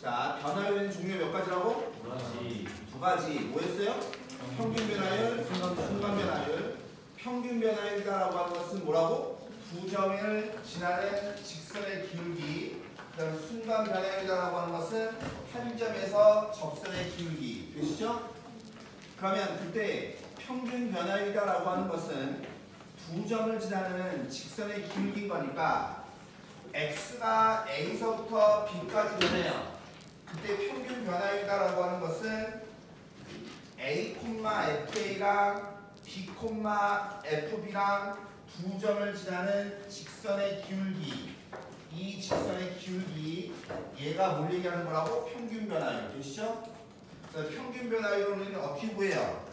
자, 변화율의 종류 몇 가지라고? 두 가지. 뭐였어요? 평균 변화율, 순간 변화율. 평균 변화율이라고 하는 것은 뭐라고? 두 점을 지나는 직선의 기울기. 그다음 순간 변화율이라고 하는 것은 한 점에서 접선의 기울기. 되시죠? 그러면 그때 평균 변화율이라고 하는 것은 두 점을 지나는 직선의 기울기인 거니까 x가 a서부터 b까지 변해요. 그때 평균 변화율이라고 하는 것은 a, fa랑 b, fb랑 두 점을 지나는 직선의 기울기. 이 직선의 기울기 얘가 뭘 얘기하는 거라고? 평균 변화율. 되시죠? 그래서 평균 변화율을 우리는 어떻게 구해요?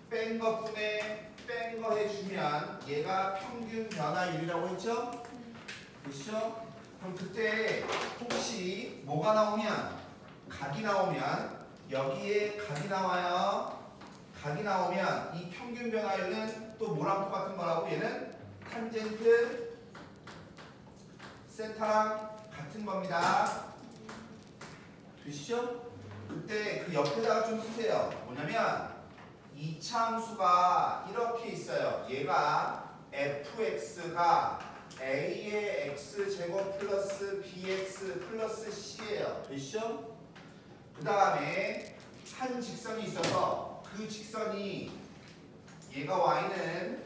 뺀 것분에 뺀 거 해주면 얘가 평균 변화율이라고 했죠? 되시죠? 그럼 그때 혹시 뭐가 나오면 각이 나오면 여기에 각이 나와요. 각이 나오면 이 평균 변화율은 또 뭐랑 똑같은 거라고? 얘는 탄젠트 세타랑 같은 겁니다. 되시죠? 그때 그 옆에다가 좀 쓰세요. 뭐냐면 이 차함수가 이렇게 있어요. 얘가 fx가 a의 x제곱 플러스 bx 플러스 c예요. 되시죠? 그 다음에 한 직선이 있어서 그 직선이 얘가 y는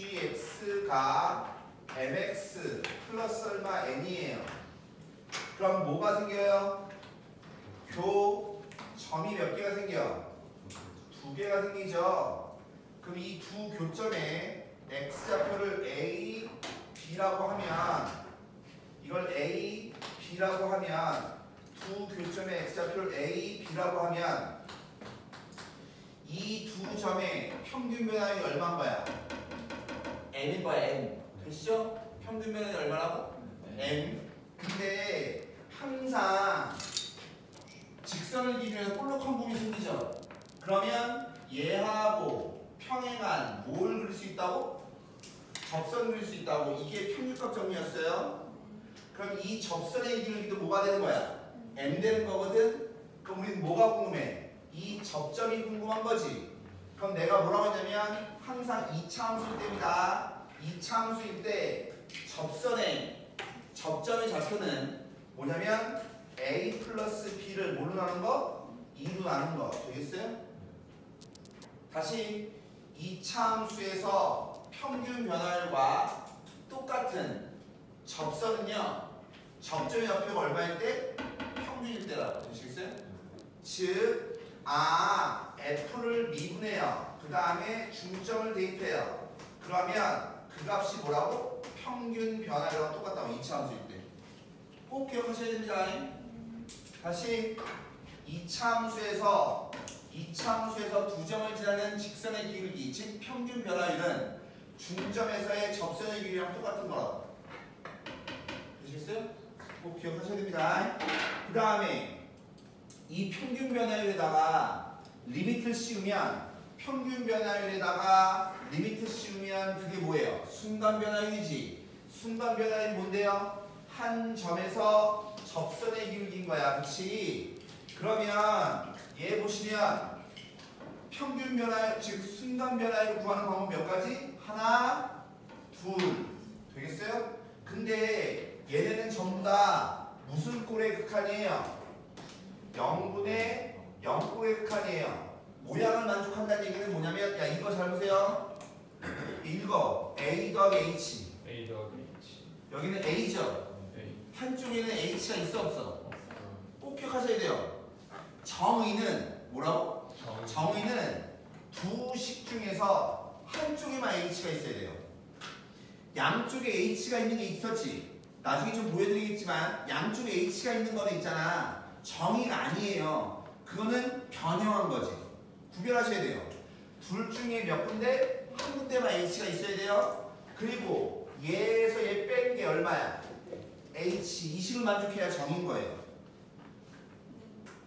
gx가 mx 플러스 얼마 n이에요. 그럼 뭐가 생겨요? 교점이 몇 개가 생겨? 두 개가 생기죠. 그럼 이 두 교점에 x좌표를 a, b라고 하면 이걸 a, b라고 하면 두 교점의 x좌표를 a, b라고 하면 이 두 점의 평균 변화율이 얼마인 거야? n인 거야, n. 되시죠? 평균 변화율이 얼마라고? n. 근데 항상 직선을 기준해서 볼록한 부분이 생기죠. 그러면 얘하고 평행한 뭘 그릴 수 있다고? 접선 그릴 수 있다고. 이게 평균값 정리였어요. 그럼 이 접선의 기울기도 뭐가 되는 거야? m 되는 거거든? 그럼 우리는 뭐가 궁금해? 이 접점이 궁금한 거지. 그럼 내가 뭐라고 했냐면 항상 2차 함수일 때입니다. 2차 함수일 때 접선의 접점의 좌표는 뭐냐면 a 플러스 b를 뭘로 나눈 거? 2로 나눈 거. 되겠어요? 다시 2차 함수에서 평균 변화율과 똑같은 접선은요. 접점의 좌표가 얼마일 때? 평균일 때라고. 되시겠어요? 즉 f를 미분해요. 그 다음에 중점을 대입해요. 그러면 그 값이 뭐라고? 평균 변화율과 똑같다고. 2차 함수일 때. 꼭 기억하셔야 됩니다. 다시 2차 함수에서 두 점을 지나는 직선의 기울기, 즉 평균 변화율은 중점에서의 접선의 기울기랑 똑같은 거라고. 되시겠어요? 꼭 기억하셔야 됩니다. 그 다음에 이 평균 변화율에다가 리미트를 씌우면 그게 뭐예요? 순간 변화율이지. 순간 변화율이 뭔데요? 한 점에서 접선의 기울기인 거야. 그치? 그러면 얘 보시면 평균 변화율, 즉 순간 변화율을 구하는 방법 몇 가지? 하나, 둘. 되겠어요? 근데 얘네는 전부 다 무슨 꼴의 극한이에요? 0분의 0꼴의 극한이에요. 모양을 만족한다는 얘기는 뭐냐면, 야 이거 잘 보세요. 읽어. a 더하기 h. 여기는 a죠. 한쪽에는 h가 있어 없어? 꼭 기억하셔야 돼요. 정의는 뭐라고? 정의는 두 식 중에서 한쪽에만 h가 있어야 돼요. 양쪽에 h가 있는 게 있었지. 나중에 좀 보여드리겠지만 양쪽에 h가 있는 거는 있잖아. 정의가 아니에요. 그거는 변형한 거지. 구별하셔야 돼요. 둘 중에 몇 군데? 한 군데만 h가 있어야 돼요. 그리고 얘에서 얘 뺀 게 얼마야? h. 이 식을 만족해야 정인 거예요.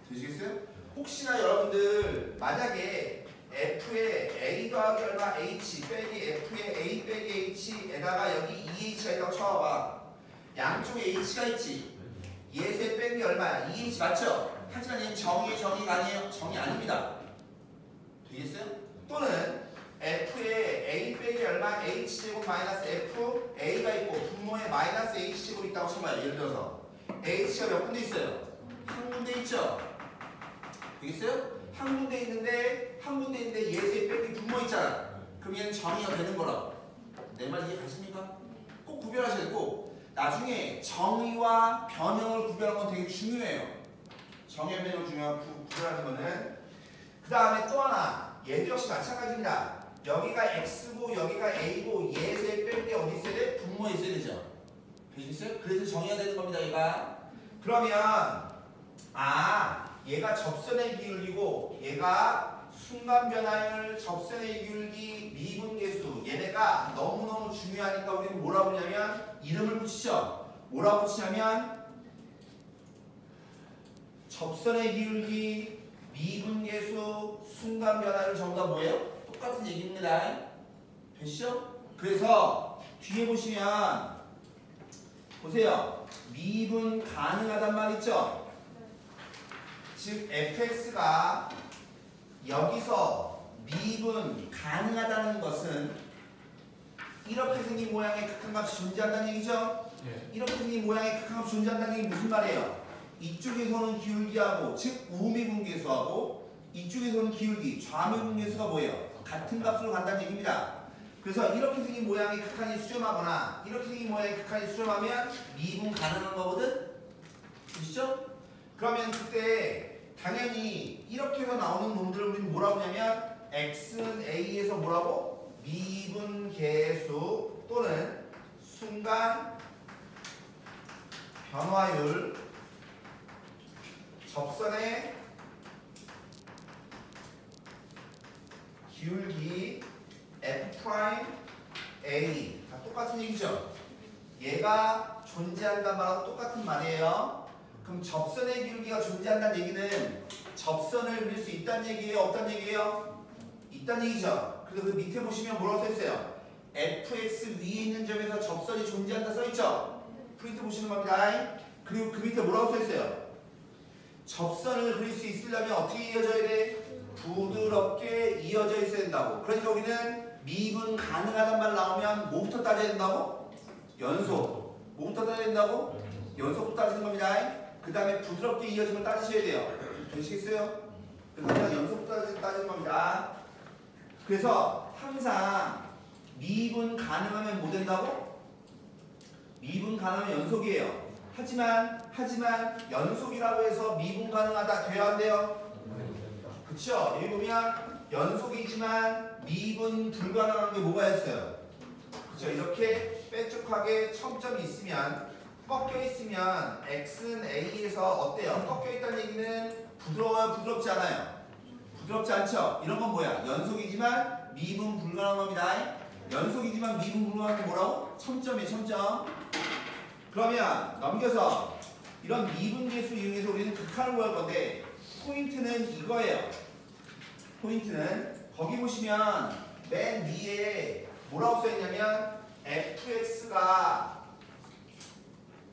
되시겠어요? 혹시나 여러분들 만약에 f에 a 더하기 얼마 h 빼기 f에 a 빼기 h에다가 여기 2h가 있다고 쳐봐. 양쪽에 h가 있지. 예수의 뺀게 얼마야? 2H 맞죠? 하지만 얘는 정의가 아니에요. 정의 아닙니다. 되겠어요? 또는 F에 A 빼기 얼마? H제곱 마이너스 F A가 있고 분모에 마이너스 H제곱 있다고 쳐봐요. 예를 들어서 H가 몇 군데 있어요? 한 군데 있죠? 되겠어요? 한 군데 있는데 예수의 빼기 분모 있잖아. 그럼 얘는 정의가 되는 거라고. 내 말 이해 가십니까? 꼭 구별하셔야 되고 나중에 정의와 변형을 구별하는 건 되게 중요해요. 정의와 변형을 구별하는 거는. 그 다음에 또 하나 얘도 역시 마찬가지입니다. 여기가 X고 여기가 A고 예수의 뺄 게 어디 있어야 돼? 분모에 있어야 되죠. 되시겠어요? 그래서 정의가 되는 겁니다. 얘가. 그러면 얘가 접선의 기울기고 얘가 순간 변화율, 접선의 기울기, 미분계수 얘네가 너무너무 중요하니까 우리는 뭐라고 하냐면 이름을 붙이죠. 뭐라고 붙이냐면 접선의 기울기, 미분계수, 순간 변화율 전부 다 뭐예요? 똑같은 얘기입니다. 되시죠? 그래서 뒤에 보시면 보세요. 미분 가능하단 말 있죠? 즉 fx가 여기서 미분 가능하다는 것은 이렇게 생긴 모양의 극한값이 존재한다는 얘기죠? 이렇게 생긴 모양의 극한값이 존재한다는 얘기 무슨 말이에요? 이쪽에서는 기울기하고 즉 우미분계수하고 이쪽에서는 기울기 좌미분계수가 뭐예요? 같은 값으로 간다는 얘기입니다. 그래서 이렇게 생긴 모양의 극한이 수렴하거나 이렇게 생긴 모양의 극한이 수렴하면 미분 가능한 거거든? 보시죠? 그러면 그때 당연히 이렇게 해서 나오는 놈들을 우리는 뭐라고 하냐면 x는 a에서 뭐라고? 미분계수 또는 순간 변화율 접선의 기울기 F'A 다 똑같은 얘기죠. 얘가 존재한다는 말하고 똑같은 말이에요. 그럼 접선의 기울기가 존재한다는 얘기는 접선을 그릴 수 있다는 얘기예요? 없다는 얘기예요? 있다는 얘기죠. 그래서 그 밑에 보시면 뭐라고 써있어요? fx 위에 있는 점에서 접선이 존재한다 써있죠? 프린트 보시는 겁니다. 그리고 그 밑에 뭐라고 써있어요? 접선을 그릴 수 있으려면 어떻게 이어져야 돼? 부드럽게 이어져 있어야 된다고. 그러니까 우리는 미분 가능하단 말 나오면 뭐부터 따져야 된다고? 연속. 뭐부터 따져야 된다고? 연속부터 따지는 겁니다. 그 다음에 부드럽게 이어지면 따지셔야 돼요. 되시겠어요? 그래서 연속부터 따지는 겁니다. 그래서 항상 미분 가능하면 뭐 된다고? 미분 가능하면 연속이에요. 하지만 연속이라고 해서 미분 가능하다 돼야 안 돼요? 그쵸? 여기 보면 연속이지만 미분 불가능한 게 뭐가 있어요? 그쵸? 이렇게 뾰족하게 첨점이 있으면 꺾여 있으면 x는 a에서 어때요? 꺾여 있다는 얘기는 부드러워요? 부드럽지 않아요? 부드럽지 않죠? 이런 건 뭐야? 연속이지만 미분 불가능한 겁니다. 연속이지만 미분 불가능한 게 뭐라고? 첨점이에요. 첨점. 그러면 넘겨서 이런 미분계수 이용해서 우리는 극한을 구할 건데 포인트는 이거예요. 포인트는 거기 보시면 맨 위에 뭐라고 써있냐면 fx가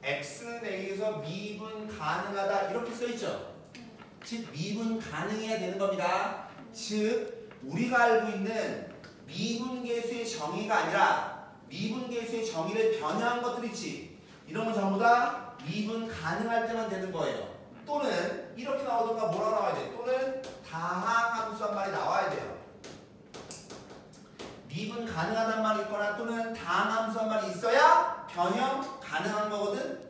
x는 a에서 미분 가능하다 이렇게 써있죠. 즉 미분 가능해야 되는 겁니다. 즉 우리가 알고 있는 미분계수의 정의가 아니라 미분계수의 정의를 변형한 것들 있지. 이런 건 전부 다 미분 가능할 때만 되는 거예요. 또는 이렇게 나오던가 뭐라고 나와야 돼? 또는 다항함수 한 말이 나와야 돼요. 미분 가능하단 말이 있거나 또는 다항함수 한 말이 있어야 변형 가능한 거거든?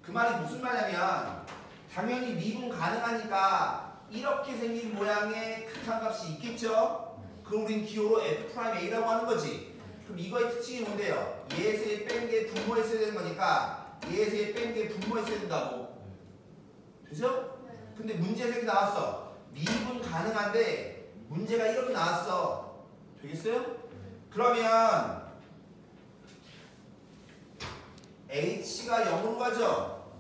그 말이 무슨 말이냐면 당연히 미분 가능하니까 이렇게 생긴 모양의 극한값이 있겠죠? 그럼 우린 기호로 F'A라고 하는 거지. 그럼 이거의 특징이 뭔데요? 예수의 뺀 게 분모에 써야 되는 거니까 예수의 뺀 게 분모에 써야 된다고. 그죠? 근데 문제에서 이렇게 나왔어. 미분 가능한데 문제가 이렇게 나왔어. 되겠어요? 그러면 H가 0으로 가죠?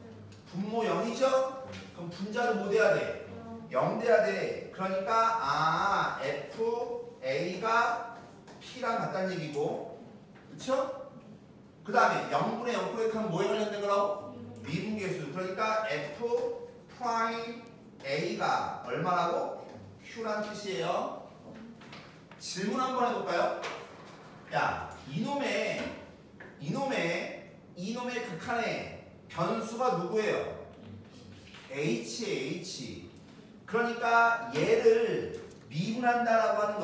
분모 0이죠? 그럼 분자를 뭐 돼야 돼? 0 돼야 돼. 그러니까 FA가 P랑 같다는 얘기고 그쵸? 그 다음에 0분의 0 프로젝트하면 뭐에 관련된 거라고? 미분계수. 그러니까 F 프라임 A가 얼마라고? Q란 뜻이에요. 질문 한번 해볼까요? 야, 이놈의 극한의 변수가 누구예요? H. 그러니까 얘를 미분한다라고 하는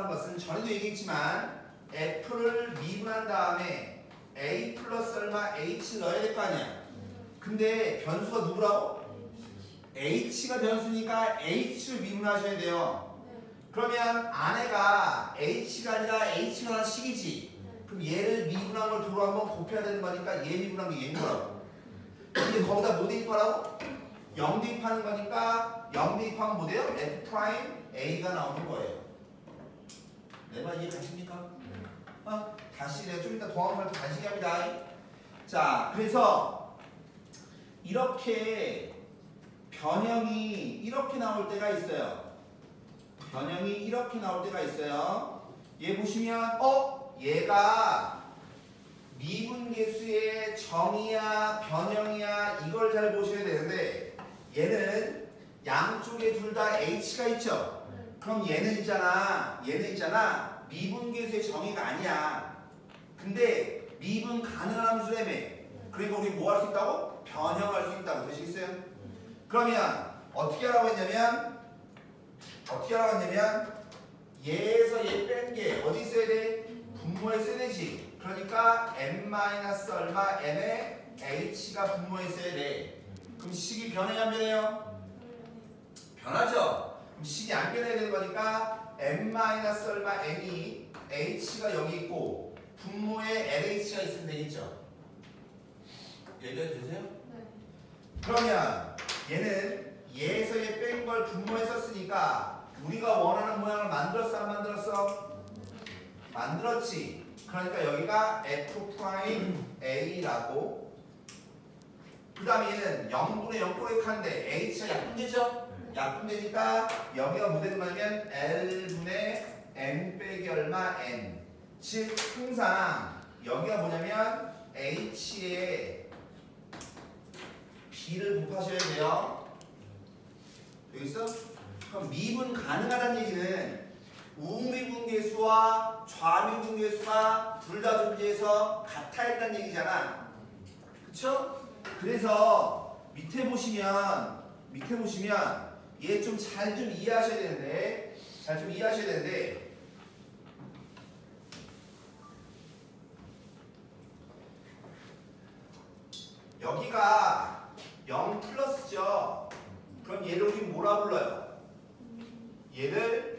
것은 전에도 얘기했지만 F를 미분한 다음에 A 플러스 얼마 H 넣어야 될 거 아니야. 근데 변수가 누구라고? H가 변수니까 H를 미분하셔야 돼요. 그러면 안에가 H가 아니라 H가 하나 식이지. 그럼 얘를 미분한 걸 도로 한번 곱해야 되는 거니까 얘 미분한 게 얘인 거라고. 근데 거기다 뭐 대입하라고? 0 대입하는 거니까 0 대입하면 뭐 돼요? F 프라임 A가 나오는 거예요. 내 말 이해 가십니까? 다시 내가 좀 이따 동항할 때 다시 얘기합니다. 자, 그래서 이렇게 변형이 이렇게 나올 때가 있어요. 얘 보시면 얘가 미분계수의 정의야 변형이야 이걸 잘 보셔야 되는데 얘는 양쪽에 둘 다 H가 있죠. 그럼 얘는 있잖아 미분계수의 정의가 아니야. 근데 미분 가능한 함수라며. 그러니까 우리 뭐 할 수 있다고? 변형할 수 있다고. 되시겠어요? 그러면 어떻게 하라고 했냐면 얘에서 얘 뺀 게 어디 있어야 돼? 분모에 써야 되지. 그러니까 n-얼마 n에 h가 분모에 써야 돼. 그럼 식이 변해야 안 변해요? 변하죠? 그럼 식이 안 변해야 되는 거니까 n-얼마 n이 h가 여기 있고 분모에 lh가 있으면 되겠죠? 얘기가 되세요? 네. 그러면 얘는 얘에서 얘 뺀 걸 분모에 썼으니까 우리가 원하는 모양을 만들었어 안 만들었어? 만들었지. 그러니까 여기가 F 프라임 A라고. 그 다음에 얘는 0분의 0꼬렉한데 H가 약분되죠? 약분되니까 여기가 뭐 되는 거냐면 L분의 N 빼기 얼마 N. 즉 항상 여기가 뭐냐면 H에 B를 곱하셔야 돼요. 여기 있어? 그럼 미분 가능하다는 얘기는 우미분계수와 좌미분계수가 둘 다 존재해서 같아야 한다는 얘기잖아. 그쵸? 그래서 밑에 보시면 얘 좀 잘 좀 이해하셔야 되는데 여기가 0 플러스죠. 그럼 얘를 우리 뭐라 불러요? 얘를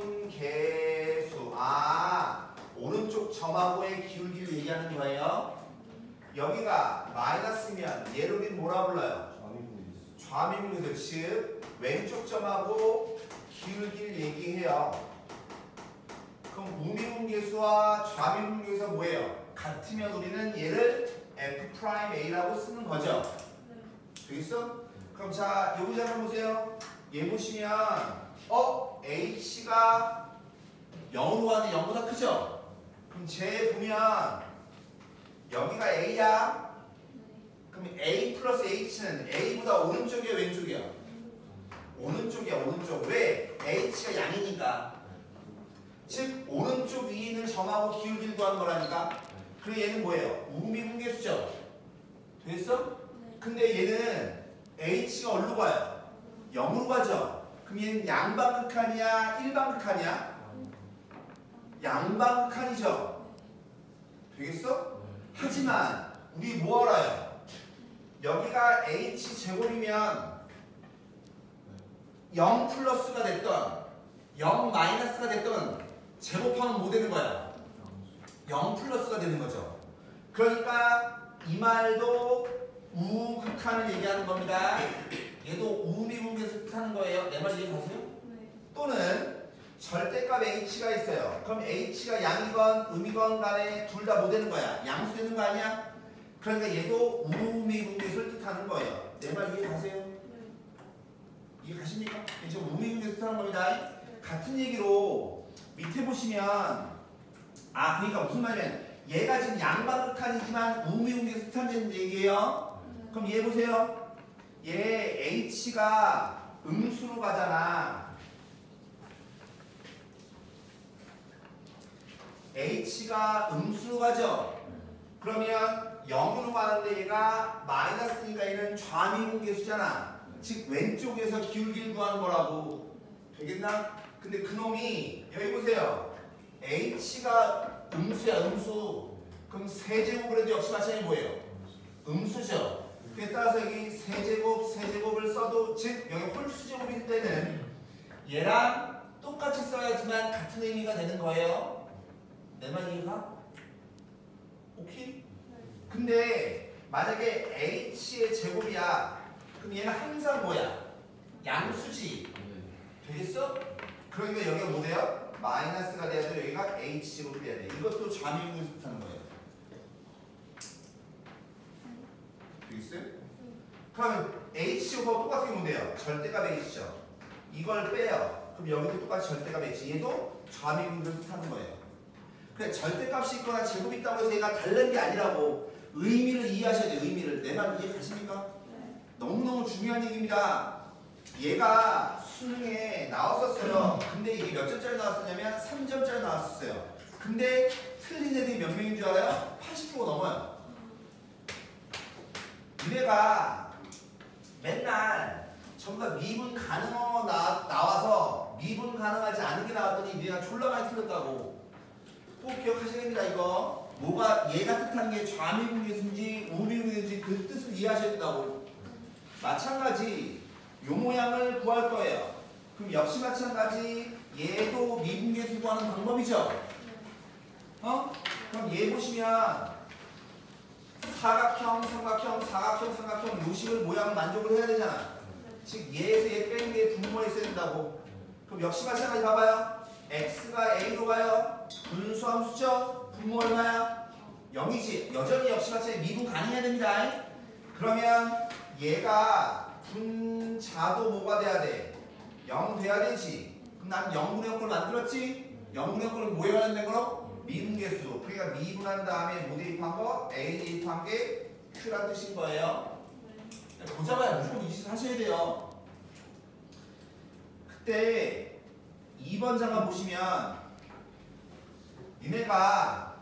우미분계수. 오른쪽 점하고의 기울기를 얘기하는 거예요. 여기가 마이너스면 얘를 우리 뭐라 불러요? 좌미분계수. 즉 왼쪽 점하고 기울기를 얘기해요. 그럼 우미분계수와 좌미분계수가 뭐예요? 같으면 우리는 얘를 F 프라임 A라고 쓰는 거죠. 되겠어? 그럼 자 여기 한번 보세요. 얘 보시면 H가 0으로 가는데 0보다 크죠? 그럼 쟤 보면 여기가 A야. 그럼 A 플러스 H는 A보다 오른쪽이야 왼쪽이야? 오른쪽이야 오른쪽. 왜? H가 양이니까. 즉 오른쪽 위에 있는 점하고 기울기를 구하는 거라니까. 그리고 얘는 뭐예요? 우미분계수죠? 됐어? 근데 얘는 H가 어디로 가요? 0으로 가죠? 그럼 얘는 양방극한이야? 일방극한이야? 양방극한이죠? 되겠어? 하지만 우리 뭐 알아요? 여기가 H제곱이면 0 플러스가 됐던 0 마이너스가 됐던 제곱하면 뭐 되는 거야? 0 플러스가 되는 거죠. 그러니까 이 말도 우극한을 얘기하는 겁니다. 얘도 우미분계수 뜻하는 거예요. 내 말 이해가세요? 네. 또는 절대값 H가 있어요. 그럼 H가 양이건 음이건 간에 둘 다 뭐 되는 거야? 양수 되는 거 아니야? 그러니까 얘도 우미분계수를 뜻하는 거예요. 내 말 이해가세요? 네. 이해가십니까? 지금 우미분계수 뜻하는 겁니다. 네. 같은 얘기로 밑에 보시면 그러니까 무슨 말이냐면 얘가 지금 양방극한이지만 우미분계수 뜻한다는 얘기예요. 그럼 얘 보세요. 얘 H가 음수로 가잖아. H가 음수로 가죠. 그러면 0으로 가는데 얘가 마이너스니까 얘는 좌미분계수잖아. 즉 왼쪽에서 기울기를 구하는 거라고. 되겠나? 근데 그놈이 여기 보세요. H가 음수야 음수. 그럼 세제곱을 해도 역시 마찬가지 뭐예요? 음수죠. 그에 따라서 여기 세제곱을 써도 즉 여기 홀수제곱일 때는 얘랑 똑같이 써야지만 같은 의미가 되는 거예요. 내 말 이해가? 오케이? 근데 만약에 H의 제곱이야. 그럼 얘는 항상 뭐야? 양수지. 되겠어? 그러니까 여기가 뭐 돼요? 마이너스가 돼야 돼. 여기가 H제곱이 돼야 돼. 이것도 좌미분계수 뜻하는 거예요. 되겠어요? 그러면 H제곱하고 똑같은 게 뭔데요? 절대값 H죠. 이걸 빼요. 그럼 여기도 똑같이 절대값 H. 얘도 좌미분계수 뜻하는 거예요. 그래, 절대값이 있거나 제곱이 있다고 해서 얘가 다른 게 아니라고. 의미를 이해하셔야 돼요. 의미를. 내 말 이해가십니까? 네. 너무너무 중요한 얘기입니다. 얘가 수능에 나왔었어요. 근데 이게 몇 점짜리 나왔었냐면 3점짜리 나왔었어요. 근데 틀린 애들이 몇 명인 줄 알아요? 80% 넘어요. 얘가 맨날 전부 다 미분 가능어 나와서 미분 가능하지 않은 게 나왔더니 얘가 졸라 많이 틀렸다고. 꼭 기억하셔야 됩니다. 이거 뭐가 얘가 뜻하는 게 좌미분계수인지 우미분계수인지 그 뜻을 이해하셔야 된다고. 마찬가지 요 모양을 구할 거예요. 그럼 역시 마찬가지 얘도 미분계수 구하는 방법이죠. 그럼 얘 보시면 사각형, 삼각형, 사각형, 삼각형 요식을 모양을 만족을 해야 되잖아. 즉 얘에서 얘 빼는 게 분모에 있어야 된다고. 그럼 역시 마찬가지 봐봐요. x가 a로 가요. 분수함수죠. 분모 얼마야? 0이지. 여전히 역시 마찬가지 미분 가능해야 됩니다. 그러면 얘가 분자도 뭐가 돼야 돼? 0 돼야 되지. 그럼 난 0분의 0을 만들었지? 0분의 0을 뭐에 관련된 거로? 미분계수. 그러니까 미분한 다음에 뭐 대입한 거? A 대입한 게 Q란 뜻인 거예요. 보자마자 무조건 이 짓을 하셔야 돼요. 그때 2번 장만 보시면 니네가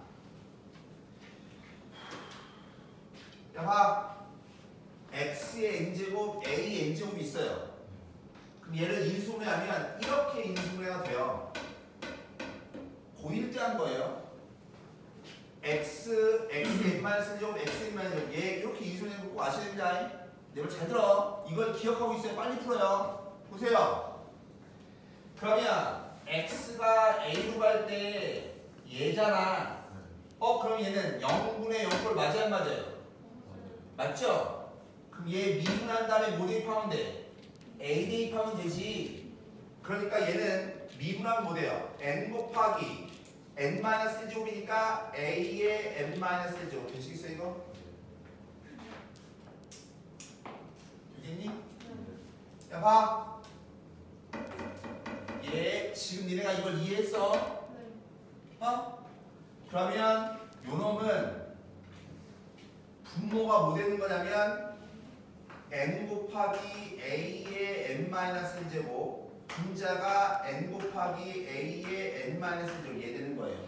봐 x의 n제곱 a의 n제곱이 있어요. 그럼 얘를 인수분해 하면 이렇게 인수분해가 돼요. 고1 때 한 거예요. x n-제곱 x n-제곱 얘 이렇게 인수분해 꼭 아셔야 됩니다. 내 말 잘 들어. 이걸 기억하고 있어요. 빨리 풀어요. 보세요. 그러면 x가 a로 갈 때 얘잖아. 그럼 얘는 0분의 0꼴 맞아요 안 맞아요? 맞죠? 그럼 얘 미분한 다음에 뭐 대입하면 돼? a 대입하면 되지. 그러니까 얘는 미분하면 뭐 돼요? n 곱하기 n-제곱이니까 a의 n-제곱. 되시겠어요 이거? 되겠니? 야 봐. 얘 지금 니네가 이걸 이해했어? 그러면 요 놈은 분모가 뭐 되는 거냐면 n 곱하기 a의 n-제곱 분자가 n 곱하기 a의 n-제곱 얘 되는 거예요.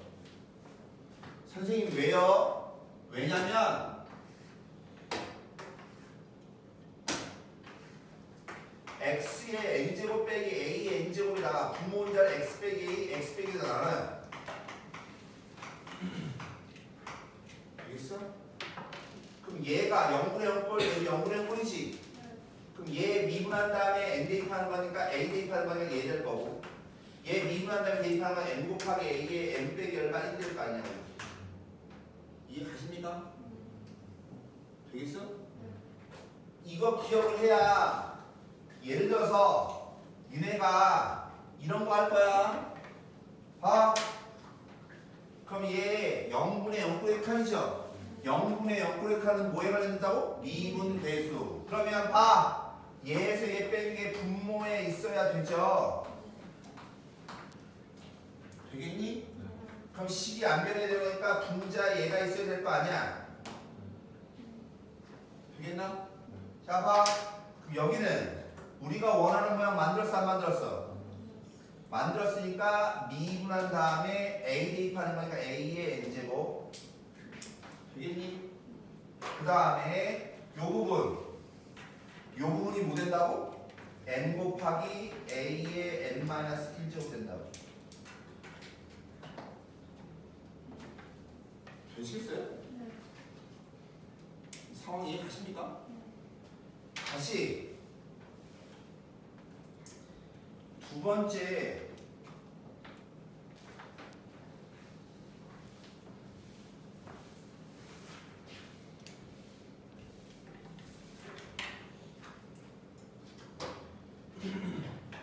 선생님 왜요? 왜냐면 x의 n제곱 빼기 a의 n제곱에다가 분모 분자를 x 빼기 a, x 빼기 다 나눠요. 알겠어? 그럼 얘가 0분의 0꼴, 여기 0분의 0꼴이지. 그럼 얘 미분한 다음에 n 대입하는 거니까 a 대입하는 거니까 얘 될 거고, 얘 미분한 다음에 대입하는 건 n 곱하기 a의 n 빼기 얼마 1 될 거 아니냐고. 이해 가십니까? 되겠어? 이거 기억을 해야 예를 들어서 니네가 이런 거 할 거야. 봐. 그럼 얘 0분의 0꼴의 칸이죠. 0분의 0꼴의 칸은 뭐에 관련된다고? 미분배수. 그러면 봐. 얘에서 얘 뺀 게 분모에 있어야 되죠. 되겠니? 그럼 식이 안 변해야 되니까 분자 얘가 있어야 될 거 아니야? 되겠나? 자, 봐. 그럼 여기는 우리가 원하는 모양 만들었어, 안 만들었어? 만들었으니까 미분한 다음에 A 대입하는 거니까 A의 N제곱. 되겠니? 그 다음에 요 부분이 뭐 된다고? N 곱하기 A의 N-1제곱 된다고. 되시겠어요? 네. 상황 이해가십니까? 다시 두 번째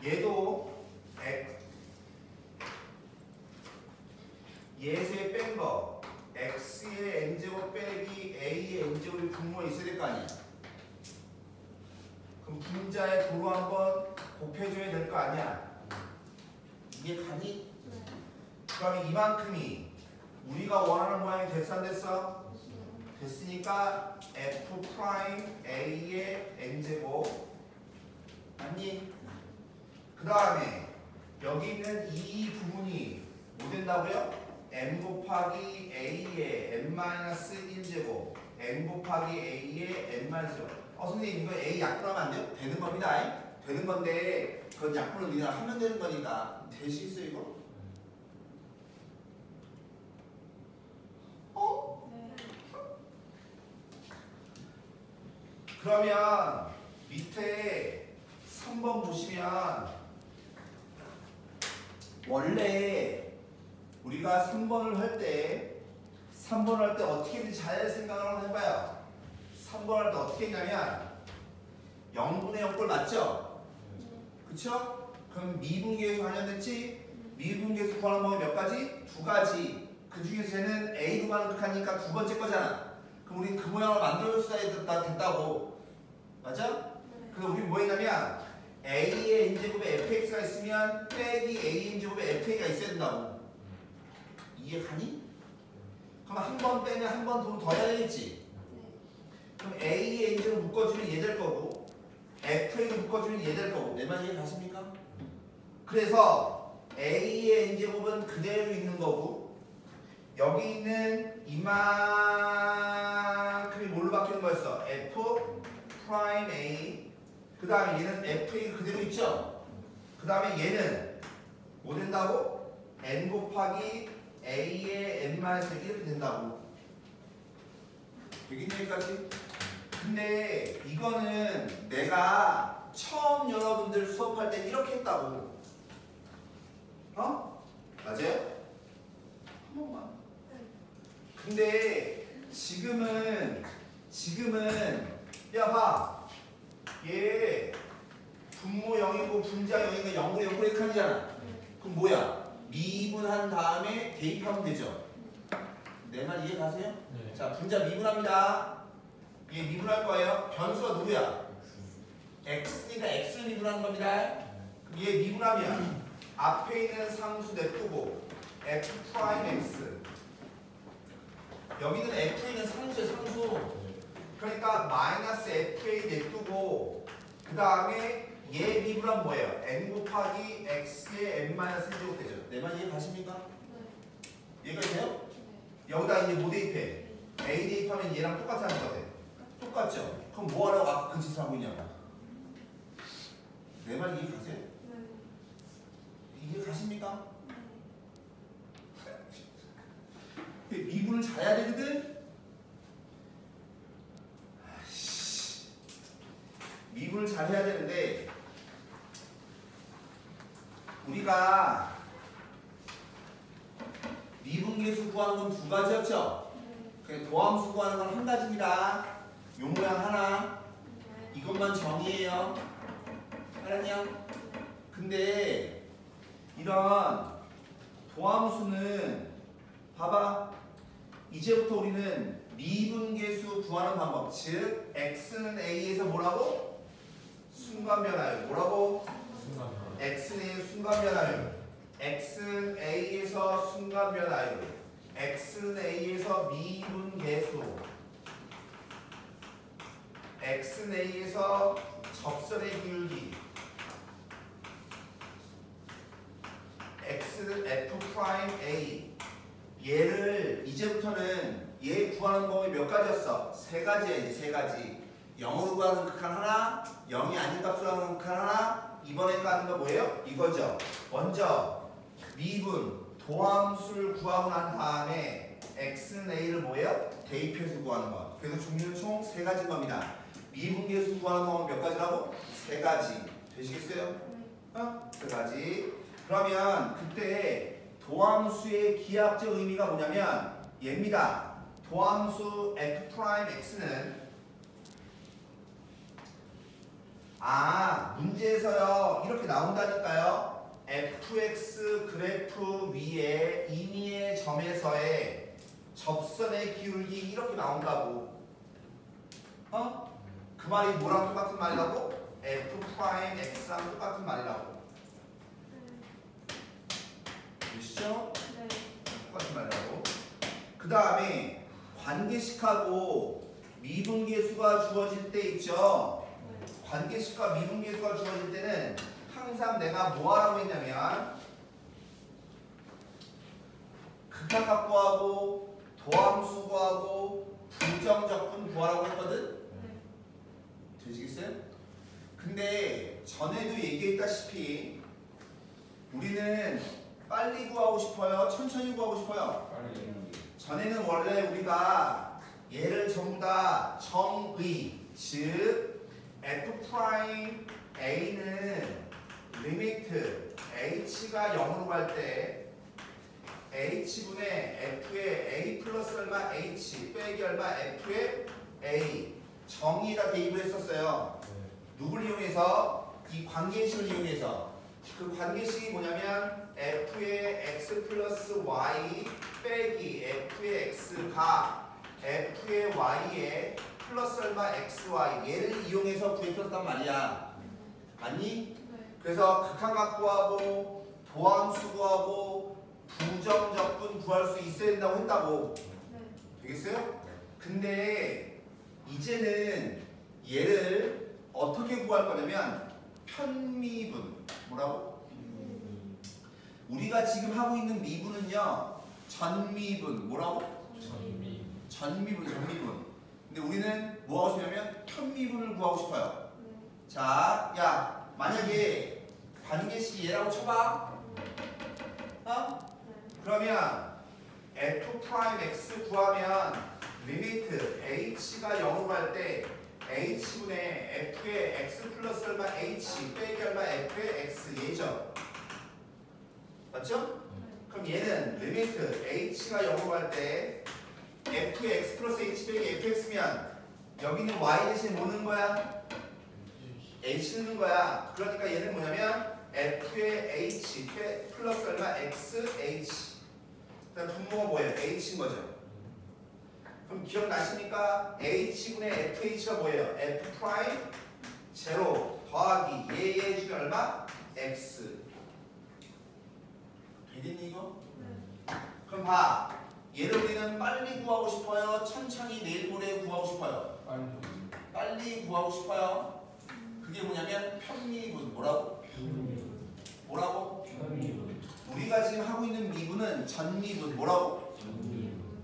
얘도 얘에서의 뺀 거 x의 n제곱 빼기 a의 n제곱이 분모에 있어야 될 거 아니야. 그럼 분자의 도로 한번 곱해줘야 될 거 아니야. 이게 가니? 네. 그럼 이만큼이 우리가 원하는 모양이 됐어 안 됐어? 됐으니까 f 프라임 a의 n제곱 맞니? 그 다음에 여기 있는 이 부분이 뭐 된다고요? n 곱하기 a의 n-1제곱 n 곱하기 a의 n-제곱. 선생님 이거 a 약분하면 안 돼요? 되는 겁니다. 되는 건데 그건 약분을 그냥 하면 되는 거니까 되시겠어요 이거? 네. 그러면 밑에 3번 보시면 원래 우리가 3번을 할 때 어떻게든 잘 생각을 한번 해봐요. 3번 할 때 어떻게 했냐면 0분의 0꼴 맞죠? 그쵸? 그럼 미분계수 관련됐지? 미분계수 구하는 방법이 몇 가지? 두 가지. 그 중에서 쟤는 A로만 극하니까 두 번째 거잖아. 그럼 우리 그 모양을 만들어줘야 된다고. 맞아? 그래서 우리 뭐 했냐면 A의 n제곱에 fx가 있으면 빼기 A n제곱에 fa가 있어야 된다고. 이해 가니? 그럼 한 번 빼면 한 번 돈 더 해야 되겠지? 그럼 A의 n제곱 묶어주면 얘 될 거고 fa도 묶어주면 얘 될 거고. 내 말 이해 가십니까? 그래서 A의 n제곱은 그대로 있는 거고 여기 있는 이만큼이 뭘로 바뀌는 거였어? f 프라임 A 그 다음에 얘는 fa가 그대로 있죠? 그 다음에 얘는 뭐 된다고? n 곱하기 a의 n-1 이렇게 된다고. 되겠네 여기까지? 근데 이거는 내가 처음 여러분들 수업할 때 이렇게 했다고. 맞아요? 한 번만. 근데 지금은 야 봐. 얘 분모 0이고 분자 0이니까 0분의 0 브레이크하잖아. 그럼 뭐야? 미분한 다음에 대입하면 되죠. 내 말 이해 가세요? 네. 자, 분자 미분합니다. 얘 미분할 거예요. 변수가 누구야? x니까 x를 미분하는 겁니다. 그럼 얘 미분하면 앞에 있는 상수 냅두고 f 프라임 x 여기는 f에 있는 상수의 상수. 그러니까 마이너스 fa 냅두고 그 다음에 얘 미분하면 뭐예요? n 곱하기 x의 n-1제곱 되죠. 내 말 이해 가십니까? 이해가 돼요? 여기다 이제 뭐 대입해? a 대입하면 얘랑 똑같다는 거대. 똑같죠? 그럼 뭐 하라고 아까 그 짓을 하고 있냐고. 내 말 이해 가세요? 이해 가십니까? 미분을 잘해야 되거든? 미분을 잘해야 되는데 우리가 미분계수 구하는 건 두 가지였죠? 도함수 구하는 건 한 가지입니다. 요 모양 하나 이것만 정의해요. 알았냐? 근데 이런 도함수는 봐봐. 이제부터 우리는 미분계수 구하는 방법 즉 x는 a에서 뭐라고? 순간변화율. 뭐라고? x는 순간변화율. x는 a에서 순간 변화율, x는 a에서 미분 계수, x는 a에서 접선의 기울기, x는 f 프라임 a. 얘를 이제부터는 얘 구하는 방법이 몇 가지였어? 세 가지야. 이제 세 가지. 0으로 구하는 극한 하나, 0이 아닌 값으로 하는 극한 하나. 이번에 까는 거 뭐예요? 이거죠. 먼저 미분 도함수를 구하고 난 다음에 x는 a를 뭐예요? 대입해서 구하는 거. 그래서 종류는 총 세 가지인 겁니다. 미분계수 구하는 방법 몇 가지라고? 세 가지. 되시겠어요? 세 가지. 그러면 그때 도함수의 기하학적 의미가 뭐냐면 얘입니다. 도함수 f'x는 문제에서요 이렇게 나온다니까요. fx 그래프 위에 임의의 점에서의 접선의 기울기 이렇게 나온다고. 그 말이 뭐랑 똑같은 말이라고? f'x랑 똑같은 말이라고. 되시죠? 네. 똑같은 말이라고. 그 다음에 관계식하고 미분계수가 주어질 때 있죠. 관계식과 미분계수가 주어질 때는 항상 내가 뭐 하라고 했냐면 극한값 구하고 도함수 구하고 부정적분 구하라고 했거든? 되시겠어요? 근데 전에도 얘기했다시피 우리는 빨리 구하고 싶어요? 천천히 구하고 싶어요? 빨리. 전에는 원래 우리가 얘를 전부 다 정의, 즉 f' a는 리미트 h가 0으로 갈 때 h분의 f의 a 플러스 얼마 h 빼기 얼마 f의 a 정의에다 대입을 했었어요. 누굴 이용해서? 이 관계식을 이용해서. 그 관계식이 뭐냐면 f의 x 플러스 y 빼기 f의 x가 f의 y에 플러스 얼마 xy 얘를 이용해서 구했었단 말이야. 맞니? 그래서 극한값 구하고 도함수 구하고 부정적분 구할 수 있어야 된다고 했다고. 되겠어요? 근데 이제는 얘를 어떻게 구할 거냐면 편미분. 뭐라고? 우리가 지금 하고 있는 미분은요 전미분. 뭐라고? 전미분. 근데 우리는 뭐 하고 싶냐면 편미분을 구하고 싶어요. 자, 야 만약에 관계식이 얘라고 쳐봐. 그러면 f'x 구하면 리미트 h가 0으로 갈 때 h분의 f의 x 플러스 얼마 h 빼기 얼마 f의 x 얘죠. 맞죠? 그럼 얘는 리미트 h가 0으로 갈 때 f의 x 플러스 h 빼기 fx면 여기는 y 대신 뭐 넣는 거야? h 넣는 거야. 그러니까 얘는 뭐냐면 f의 h 플러스 얼마 x h. 그다음 분모가 뭐예요? h인 거죠. 그럼 기억나십니까? h분의 fh가 뭐예요? f 프라임 제로 더하기 얘 해주면 얼마? x. 되겠니 이거? 그럼 봐. 얘를 우리는 빨리 구하고 싶어요? 천천히 내일 모레 구하고 싶어요? 빨리 구하고 싶어요. 그게 뭐냐면 편미분. 뭐라고? 뭐라고? 우리가 지금 하고 있는 미분은 전미분. 뭐라고?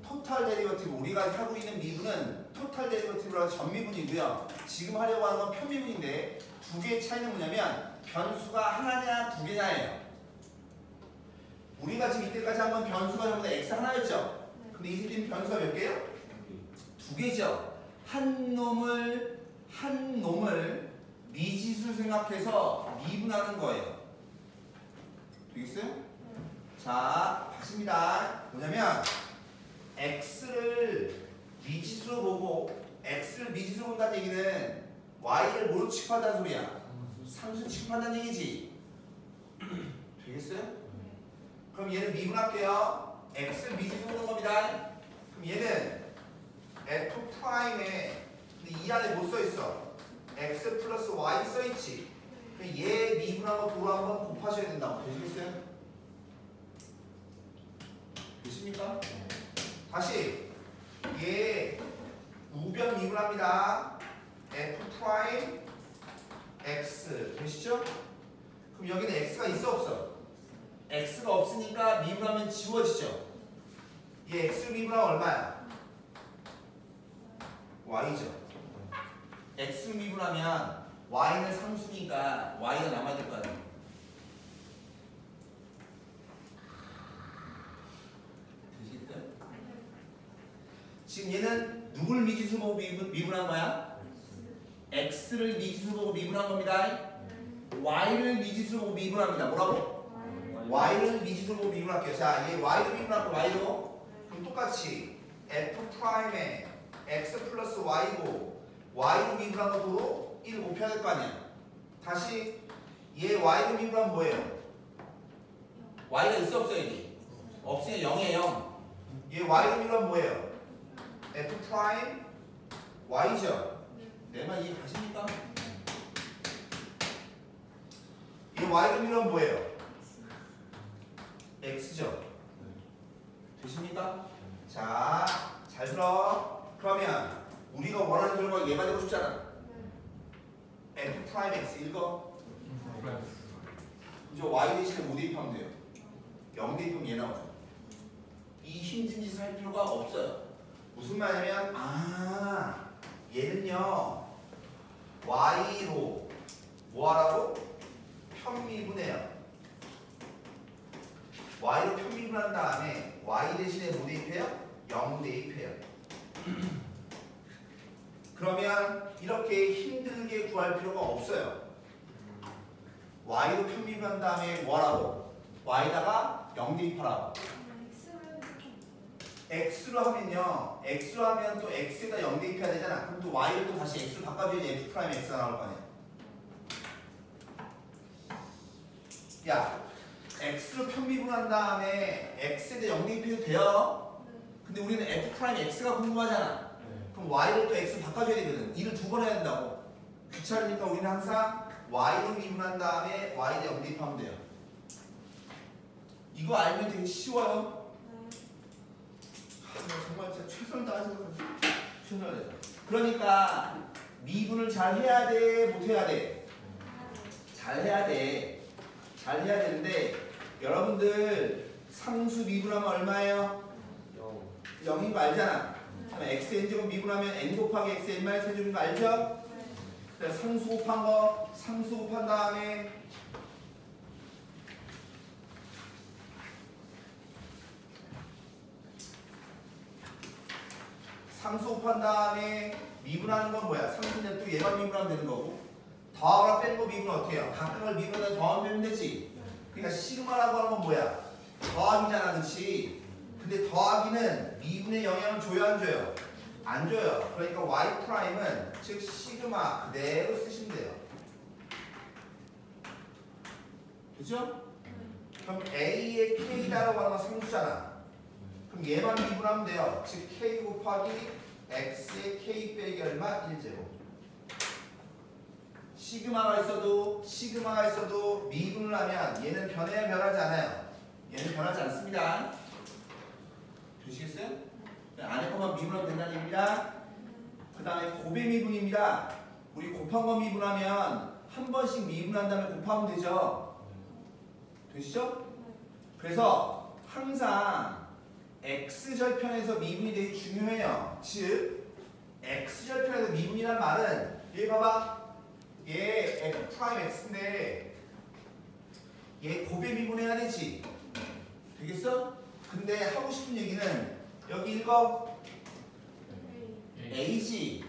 토탈 데리버티브. 우리가 하고 있는 미분은 토탈 데리버티브라고 전미분이고요. 지금 하려고 하는 건 편미분인데 두 개의 차이는 뭐냐면 변수가 하나냐 두 개냐예요. 우리가 지금 이때까지 한 건 변수가 전부 다 x 하나였죠. 근데 이 새끼는 변수가 몇 개예요? 두 개죠. 한 놈을 미지수 생각해서 미분하는 거예요. 되겠어요? 자, 다시입니다. 뭐냐면 x를 미지수로 보고 x를 미지수로 본다는 얘기는 y를 뭐로 취급한다는 소리야? 상수 취급한다는 얘기지. 되겠어요? 그럼 얘는 미분할게요. x를 미지수로 보는 겁니다. 그럼 얘는 f'에 근데 이 안에 뭐 써있어? x 플러스 y 써있지. 그럼 얘 미분하고 도로 한번 곱하셔야 된다고. 되시겠어요? 되십니까? 다시 얘 우변 미분합니다. f 프라임 x 되시죠? 그럼 여기는 x가 있어 없어? x가 없으니까 미분하면 지워지죠? 얘 x를 미분하면 얼마야? y죠. x를 미분하면 y는 상수니까 y가 남아야 될 거 아니야. 되시겠어요? 지금 얘는 누굴 미지수 보고 미분한 거야? x를 미지수 보고 미분한 겁니다. y를 미지수 보고 미분합니다. 뭐라고? y를 미지수 보고 미분할게요. 자, 얘 y를 미분할 거 y로. 그럼 똑같이 f 프라임에 x 플러스 y고 y로 미분한 거 도로 1 곱해야 될 거 아니야. 다시 얘 y로 미분하면 뭐예요? y가 있어 없어 여기? 없으니까 0이에요 0. 얘 y로 미분하면 뭐예요? f 프라임 y죠? 내 말 이해 가십니까? 얘 y로 미분하면 뭐예요? x죠? 되십니까? 자, 잘 들어. 그러면 우리가 원하는 결과가 얘가 되고 싶잖아. f 프라임 x 읽어. 이제 y 대신에 뭐 대입하면 돼요? 0 대입하면 얘 나오죠. 이 힘든 짓을 할 필요가 없어요. 무슨 말이냐면 얘는요 y로 뭐하라고? 편미분해요. y로 편미분한 다음에 y 대신에 뭐 대입해요? 0 대입해요. 그러면 이렇게 힘들게 구할 필요가 없어요. y로 편미분한 다음에 뭐하라고? y다가 0 대입하라고. x로 하면요. x로 하면 또 x에다 0 대입해야 되잖아. 그럼 또 y를 또 다시 x로 바꿔줘야지 f 프라임 x가 나올 거 아니야. 야, x로 편미분한 다음에 x에다 0 대입해도 돼요. 근데 우리는 f 프라임 x가 궁금하잖아. 그럼 y를 또 x로 바꿔줘야 되거든. 이를 두 번 해야 된다고. 귀찮으니까 우리는 항상 y로 미분한 다음에 y에 0 대입하면 돼요. 이거 알면 되게 쉬워요. 정말 진짜 최선을 다해서 최선을 다해서. 그러니까 미분을 잘 해야 돼, 못 해야 돼? 잘 해야 돼. 잘 해야 되는데 여러분들 상수 미분하면 얼마예요? 0인 거 알잖아. 그럼 xn제곱 미분하면 n 곱하기 x n-1제곱인 거 알죠? 그래서 상수 곱한 거 상수 곱한 다음에 상수 곱한 다음에 미분하는 건 뭐야? 상수는 또 얘만 미분하면 되는 거고 더하거나 뺀 거 미분은 어떻게 해요? 각각 걸 미분하면 더하면 빼면 되지. 그러니까 시그마라고 하는 건 뭐야? 더하기잖아, 그렇지? 근데 더하기는 미분의 영향을 줘요, 안 줘요? 안 줘요. 그러니까 y 프라임은 즉 시그마 그대로 쓰시면 돼요. 그죠? 그럼 a의 k다라고 하는 건 상수잖아. 그럼 얘만 미분하면 돼요. 즉 k 곱하기 x의 k 빼기 얼마? 1제곱. 시그마가 있어도 미분을 하면 얘는 변해야 변하지 않아요. 얘는 변하지 않습니다. 되시겠어요? 안에 것만 미분하면 된다는 얘기입니다. 그 다음에 곱의 미분입니다. 우리 곱한 거 미분하면 한 번씩 미분한 다음에 곱하면 되죠. 되시죠? 그래서 항상 x절편에서 미분이 되게 중요해요. 즉 x절편에서 미분이란 말은 여기 봐봐. 얘 f 프라임 x인데 얘 곱의 미분해야 되지. 되겠어? 근데 하고 싶은 얘기는 여기 읽어. a지.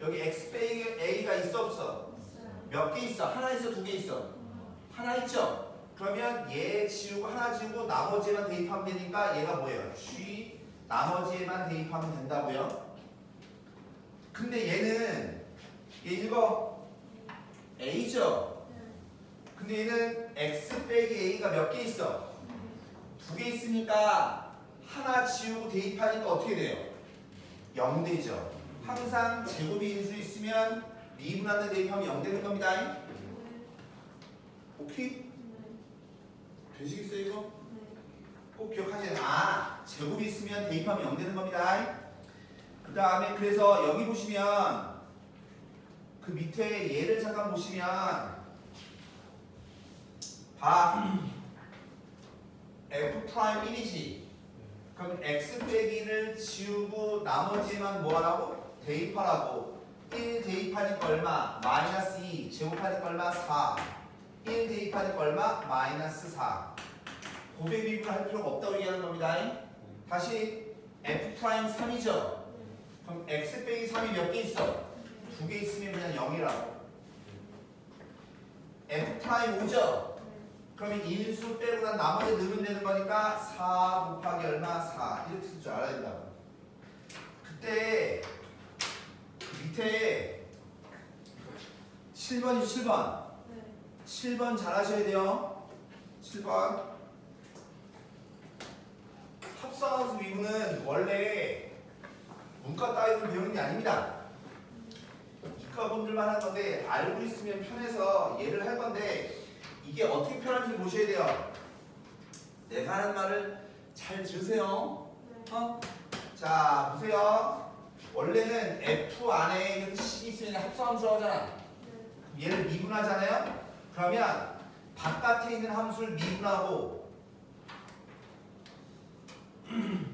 여기 x 빼기 a가 있어 없어? 몇 개 있어? 하나 있어? 두 개 있어? 하나 있죠? 그러면 얘 지우고 하나 지우고 나머지에만 대입하면 되니까 얘가 뭐예요? g 나머지에만 대입하면 된다고요. 근데 얘는 얘 읽어. a죠? 근데 얘는 x 빼기 a가 몇 개 있어? 두 개 있으니까 하나 지우고 대입하니까 어떻게 돼요? 0 되죠. 항상 제곱이 인수 있으면 미분하는 대입하면 0 되는 겁니다. 오케이? 되시겠어요 이거? 꼭 기억하셔야 돼요. 아, 제곱이 있으면 대입하면 0 되는 겁니다. 그 다음에 그래서 여기 보시면 그 밑에 얘를 잠깐 보시면 봐. F'1이지. 그럼 X 빼기를 지우고 나머지만 뭐 하라고? 대입하라고. 1 대입하니까 얼마? 마이너스 2. 제곱하니까 얼마? 4. 1 대입하니까 얼마? 마이너스 4. 고백 미분을 할 필요가 없다고 얘기하는 겁니다. 다시 F'3이죠. 그럼 X 빼기 3이 몇 개 있어? 2개 있으면 그냥 0이라고. F'5죠. 그러면 인수 빼고 난 나머지 넣으면 되는 거니까 4 곱하기 얼마? 4 이렇게 쓸 줄 알아야 된다고. 그때 그 밑에 7번이죠. 7번. 7번 잘 하셔야 돼요. 7번. 합성함수 미분은 원래 문과 따위로 배우는 게 아닙니다. 이과분들만 하는 건데 알고 있으면 편해서 얘를 할 건데 이게 어떻게 편한지 보셔야 돼요. 내가 하는 말을 잘 들으세요. 자, 보세요. 원래는 F 안에 이렇게 식이 있으면 합성함수라고 하잖아. 얘를 미분하잖아요. 그러면 바깥에 있는 함수를 미분하고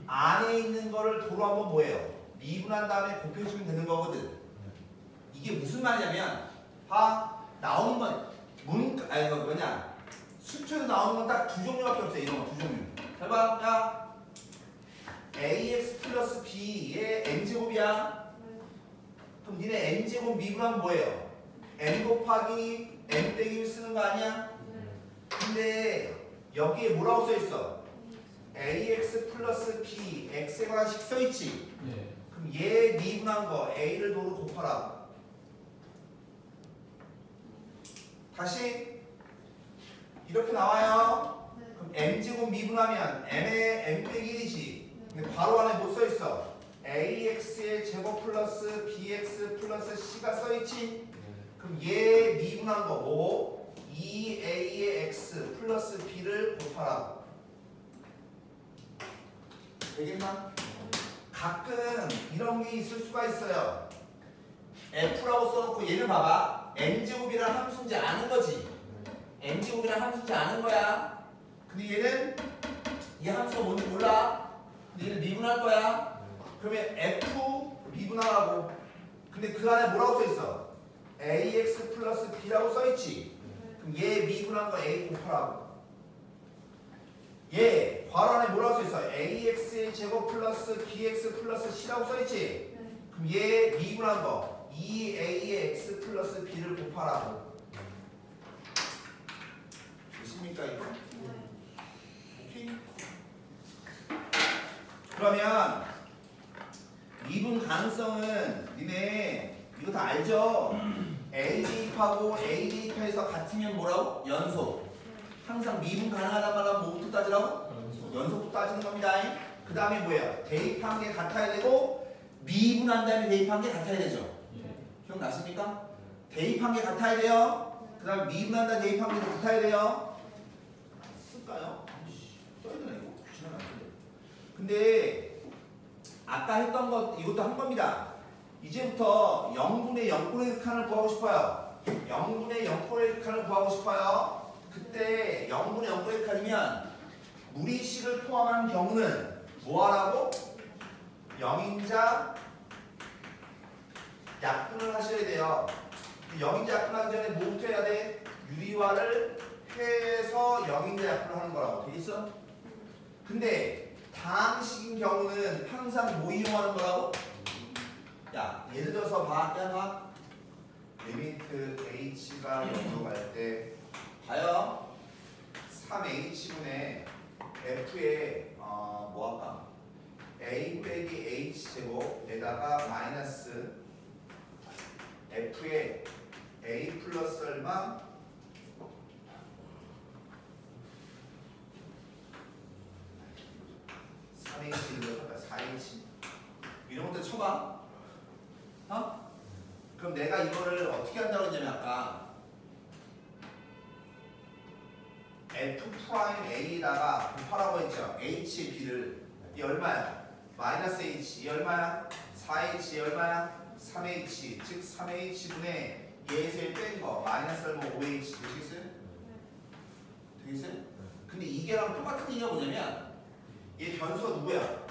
안에 있는 거를 도로 한번 뭐예요? 미분한 다음에 곱해주면 되는 거거든. 이게 무슨 말이냐면 나오는 건 이거 뭐냐? 수표에서 나오는 건 딱 두 종류밖에 없어요. 이런 거 두 종류. 잘 봐. 야, ax 플러스 b의 n제곱이야. 그럼 니네 n제곱 미분하면 뭐예요? n 곱하기 n 빼기 쓰는 거 아니야? 근데 여기에 뭐라고 써있어? ax 플러스 b, x에 관한 식 써있지? 그럼 얘 미분한 거 a를 도로 곱하라. 다시 이렇게 나와요. 그럼 m제곱 미분하면 m에 m 빼기 1이지. 근데 바로 안에 뭐 써있어? ax의 제곱 플러스 bx 플러스 c가 써있지? 그럼 얘 미분한 거 뭐? 2a의 x 플러스 b를 곱하라. 되겠나? 가끔 이런 게 있을 수가 있어요. f라고 써놓고 얘를 봐봐. n제곱이란 함수인지 아는 거지. n제곱이란 함수인지 아는 거야. 근데 얘는 이 함수가 뭔지 몰라. 근데 얘를 미분할 거야. 그러면 f 미분하라고. 근데 그 안에 뭐라고 써있어? ax 플러스 b라고 써있지. 그럼 얘 미분한 거 a 곱하라고. 얘 괄호 안에 뭐라고 써있어? ax의 제곱 플러스 bx 플러스 c라고 써있지. 그럼 얘 미분한 거 2a의 x 플러스 b를 곱하라고. 되십니까 이거? 오케이? 그러면 미분 가능성은 니네 이거 다 알죠? a 대입하고 a 대입해서 같으면 뭐라고? 연속. 항상 미분 가능하단 말은 뭐부터 따지라고? 연속부터 따지는 겁니다. 그 다음에 뭐예요? 대입한 게 같아야 되고 미분한 다음에 대입한 게 같아야 되죠. 기억나십니까? 대입한 게 같아야 돼요. 그 다음에 미분한 다음에 대입한 게 같아야 돼요. 쓸까요? 써야 되나 이거? 귀찮아. 근데 아까 했던 것 이것도 한 겁니다. 이제부터 0분의 0분의 극한을 구하고 싶어요. 0분의 0분의 극한을 구하고 싶어요. 그때 0분의 0분의 극한이면 무리식을 포함한 경우는 뭐하라고? 0인자 약분을 하셔야 돼요. 0인자 약분하기 전에 뭐부터 해야 돼? 유리화를 해서 0인자 약분을 하는 거라고 되겠어? 근데 다항식인 경우는 항상 뭐 이용하는 거라고? 야, 예를 들어서 봐. 리미트 h가 0으로 갈 때 봐요. 3h분의 f에 뭐 할까? a 빼기 h 제곱에다가 마이너스 f에 a 플러스 얼마? 이런 것들 쳐봐. 그럼 내가 이거를 어떻게 한다고 했냐면 아까 F'A에다가 곱하라고 했죠. H의 B를. 이 얼마야? 마이너스 H. 이 얼마야? 4H. 이 얼마야? 3H. 즉 3H분의 얘에서 뺀 거. 마이너스 얼마 5H. 되시겠어요? 되겠어요? 근데 이게랑 똑같은 얘기가 뭐냐면 얘 변수가 누구야?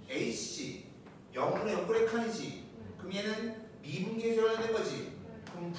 H지. 0분의 0 칸이지. 그럼 얘는 미분계에서 열어낸 거지. 그럼